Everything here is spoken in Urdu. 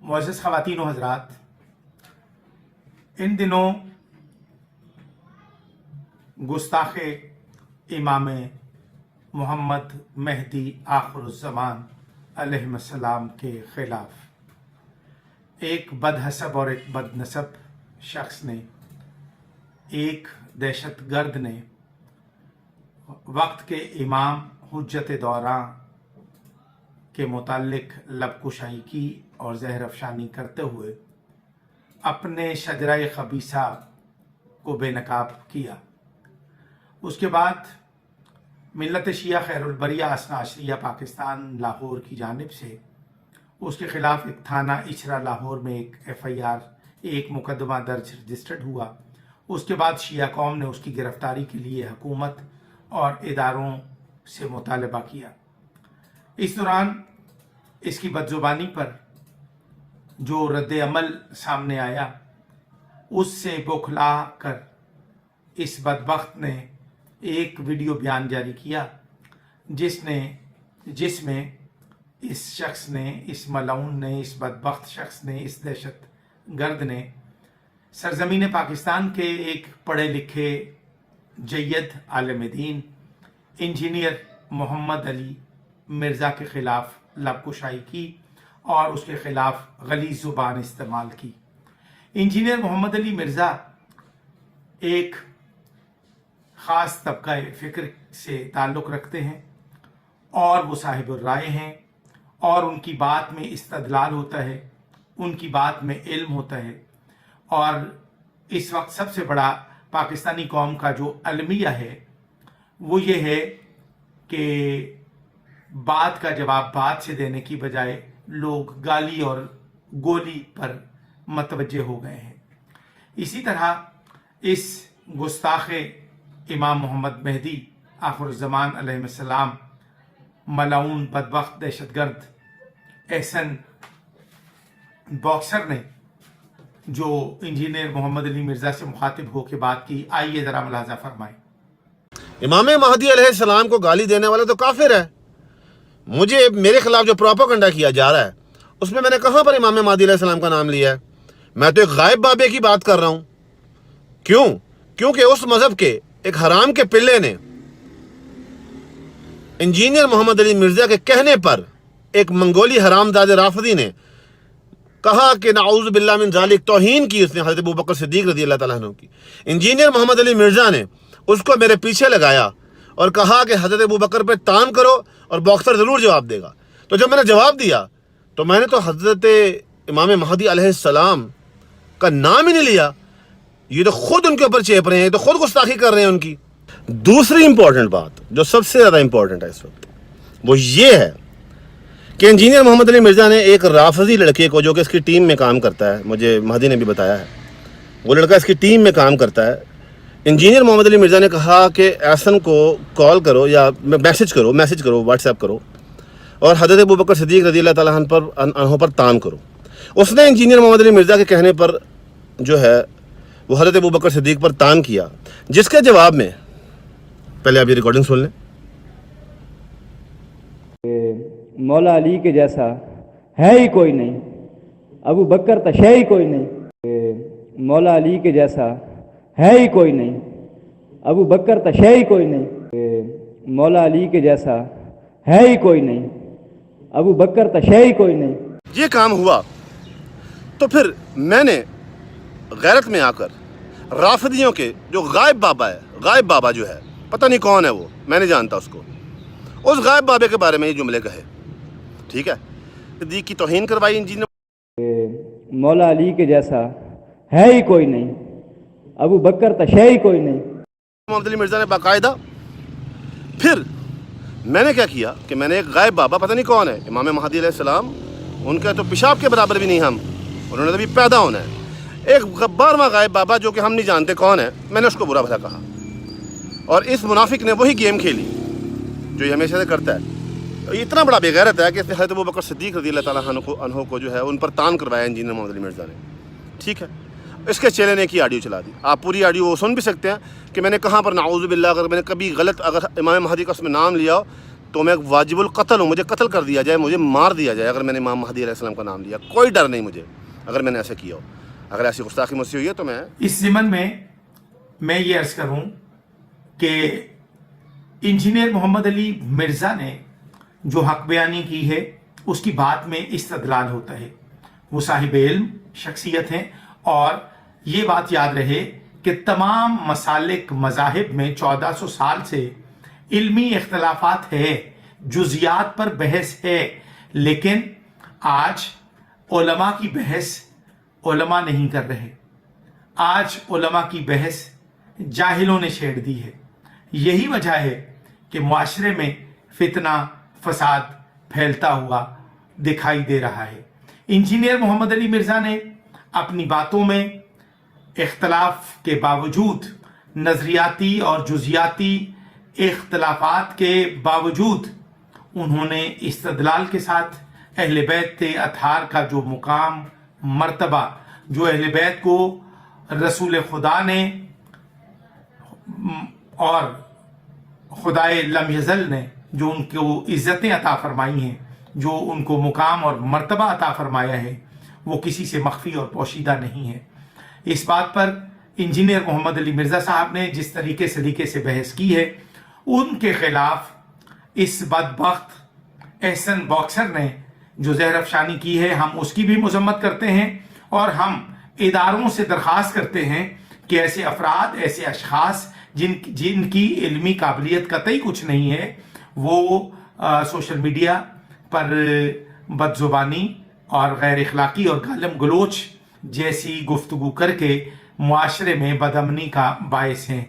معزز خواتین و حضرات، ان دنوں گستاخ امام محمد مہدی آخر الزمان علیہ السلام کے خلاف ایک بدحسب اور ایک بد نسب شخص نے، ایک دہشت گرد نے وقت کے امام حجت دوراں کے متعلق لب کشائی کی اور زہر افشانی کرتے ہوئے اپنے شجرہ خبیثہ کو بے نقاب کیا۔ اس کے بعد ملت شیعہ خیر البریہ اثنا عشریہ پاکستان لاہور کی جانب سے اس کے خلاف ایک تھانہ اچھرا لاہور میں ایک FIR ایک مقدمہ درج رجسٹرڈ ہوا۔ اس کے بعد شیعہ قوم نے اس کی گرفتاری کے لیے حکومت اور اداروں سے مطالبہ کیا۔ اس دوران اس کی بدزبانی پر جو رد عمل سامنے آیا، اس سے بوکھلا کر اس بدبخت نے ایک ویڈیو بیان جاری کیا جس میں اس شخص نے، اس ملعون نے، اس بدبخت شخص نے، اس دہشت گرد نے سرزمین پاکستان کے ایک پڑھے لکھے جید عالم دین انجینئر محمد علی مرزا کے خلاف لب کشائی کی اور اس کے خلاف غلیظ زبان استعمال کی۔ انجینئر محمد علی مرزا ایک خاص طبقہ فکر سے تعلق رکھتے ہیں اور وہ صاحب الرائے ہیں، اور ان کی بات میں استدلال ہوتا ہے، ان کی بات میں علم ہوتا ہے، اور اس وقت سب سے بڑا پاکستانی قوم کا جو المیہ ہے وہ یہ ہے کہ بات کا جواب بات سے دینے کی بجائے لوگ گالی اور گولی پر متوجہ ہو گئے ہیں۔ اسی طرح اس گستاخ امام محمد مہدی آخر الزمان علیہ السلام ملعون بدبخت دہشت گرد احسن باکسر نے جو انجینئر محمد علی مرزا سے مخاطب ہو کے بات کی، آئیے ذرا ملاحظہ فرمائیں۔ امام مہدی علیہ السلام کو گالی دینے والا تو کافر ہے۔ مجھے میرے خلاف جو پروپیگنڈا کیا جا رہا ہے اس میں نے کہاں پر امام مہدی علیہ السلام کا نام لیا ہے؟ میں تو ایک غائب بابے کی بات کر رہا ہوں۔ کیونکہ اس مذہب کے ایک حرام کے پلے نے انجینئر محمد علی مرزا کے کہنے پر ایک منگولی حرامزادہ رافضی نے کہا کہ نعوذ باللہ من ذالک، توہین کی اس نے حضرت ابوبکر صدیق رضی اللہ تعالیٰ عنہ کی۔ انجینئر محمد علی مرزا نے اس کو میرے پیچھے لگایا اور کہا کہ حضرت ابوبکر پہ تان کرو اور باکسر ضرور جواب دے گا۔ تو جب میں نے جواب دیا تو میں نے تو حضرت امام مہدی علیہ السلام کا نام ہی نہیں لیا۔ یہ تو خود ان کے اوپر چیپ رہے ہیں، تو خود گستاخی کر رہے ہیں ان کی۔ دوسری امپورٹنٹ بات جو سب سے زیادہ امپورٹنٹ ہے اس وقت وہ یہ ہے کہ انجینئر محمد علی مرزا نے ایک رافضی لڑکے کو، جو کہ اس کی ٹیم میں کام کرتا ہے، مجھے مہدی نے بھی بتایا ہے، وہ لڑکا اس کی ٹیم میں کام کرتا ہے، انجینئر محمد علی مرزا نے کہا کہ احسن کو کال کرو یا میسج کرو واٹس ایپ کرو اور حضرت ابوبکر صدیق رضی اللہ تعالیٰ عنہ پر تان کرو۔ اس نے انجینئر محمد علی مرزا کے کہنے پر جو ہے وہ حضرت ابوبکر صدیق پر تان کیا، جس کے جواب میں پہلے آپ یہ ریکارڈنگ سن لیں۔ مولا علی کے جیسا ہے ہی کوئی نہیں، ابو بکر تشے ہی کوئی نہیں، مولا علی کے جیسا ہے ہی کوئی نہیں، ابو بکر تشے ہی کوئی نہیں، مولا علی کے جیسا ہے ہی کوئی نہیں، ابو بکر تشے ہی کوئی نہیں۔ یہ کام ہوا تو پھر میں نے غیرت میں آ کر رافضیوں کے جو غائب بابا جو ہے، پتہ نہیں کون ہے وہ، میں نہیں جانتا اس کو، اس غائب بابے کے بارے میں یہ جملے کہے، ٹھیک ہے، صدیق کی توہین کروائی انجینئر مولا علی کے جیسا ہے ہی کوئی نہیں، ابو بکر تشے ہی کوئی نہیں۔ محمد علی مرزا نے باقاعدہ پھر میں نے کیا کیا کہ میں نے ایک غائب بابا، پتہ نہیں کون ہے، امام مہدی علیہ السلام ان کا تو پیشاب کے برابر بھی نہیں ہم، انہوں نے تو ابھی پیدا ہونا ہے، ایک 12واں غائب بابا جو کہ ہم نہیں جانتے کون ہے، میں نے اس کو برا بھلا کہا، اور اس منافق نے وہی گیم کھیلی جو یہ ہمیشہ سے کرتا ہے۔ یہ اتنا بڑا بے غیرت ہے کہ اس نے حضرت ابوبکر صدیق رضی اللہ تعالیٰ عنہ کو جو ہے ان پر تان کروایا انجینئر محمد علی مرزا نے، ٹھیک ہے۔ اس کے چیلے نے کی آڈیو چلا دی، آپ پوری آڈیو وہ سن بھی سکتے ہیں کہ میں نے کہاں پر نعوذ باللہ، اگر میں نے کبھی غلط اگر امام مہدی کا اس میں نام لیا ہو تو میں واجب القتل ہوں, مجھے قتل کر دیا جائے, مجھے مار دیا جائے اگر میں نے امام مہدی علیہ السلام کا نام لیا. کوئی ڈر نہیں مجھے اگر میں نے ایسا کیا ہو. اگر ایسی گستاخی مجھ سے ہوئی ہے تو میں اس ضمن میں یہ عرض کروں کہ انجینئر محمد علی مرزا نے جو حق بیانی کی ہے اس کی بات میں استدلال ہوتا ہے. وہ صاحب علم شخصیت ہیں, اور یہ بات یاد رہے کہ تمام مسالک مذاہب میں 1400 سال سے علمی اختلافات ہے, جزیات پر بحث ہے, لیکن آج علماء کی بحث علماء نہیں کر رہے. آج علماء کی بحث جاہلوں نے چھیڑ دی ہے. یہی وجہ ہے کہ معاشرے میں فتنہ فساد پھیلتا ہوا دکھائی دے رہا ہے. انجینئر محمد علی مرزا نے اپنی باتوں میں اختلاف کے باوجود, نظریاتی اور جزیاتی اختلافات کے باوجود, انہوں نے استدلال کے ساتھ اہل بیت اطہار کا جو مقام, مرتبہ, جو اہل بیت کو رسول خدا نے اور خدائے لم یزل نے جو ان کو عزتیں عطا فرمائی ہیں, جو ان کو مقام اور مرتبہ عطا فرمایا ہے, وہ کسی سے مخفی اور پوشیدہ نہیں ہے. اس بات پر انجینئر محمد علی مرزا صاحب نے جس طریقے سے بحث کی ہے, ان کے خلاف اس بدبخت احسن باکسر نے جو زہر افشانی کی ہے, ہم اس کی بھی مذمت کرتے ہیں, اور ہم اداروں سے درخواست کرتے ہیں کہ ایسے افراد, ایسے اشخاص جن کی علمی قابلیت قطعی کچھ نہیں ہے, وہ سوشل میڈیا پر بد زبانی اور غیر اخلاقی اور گالم گلوچ جیسی گفتگو کر کے معاشرے میں بدامنی کا باعث ہیں.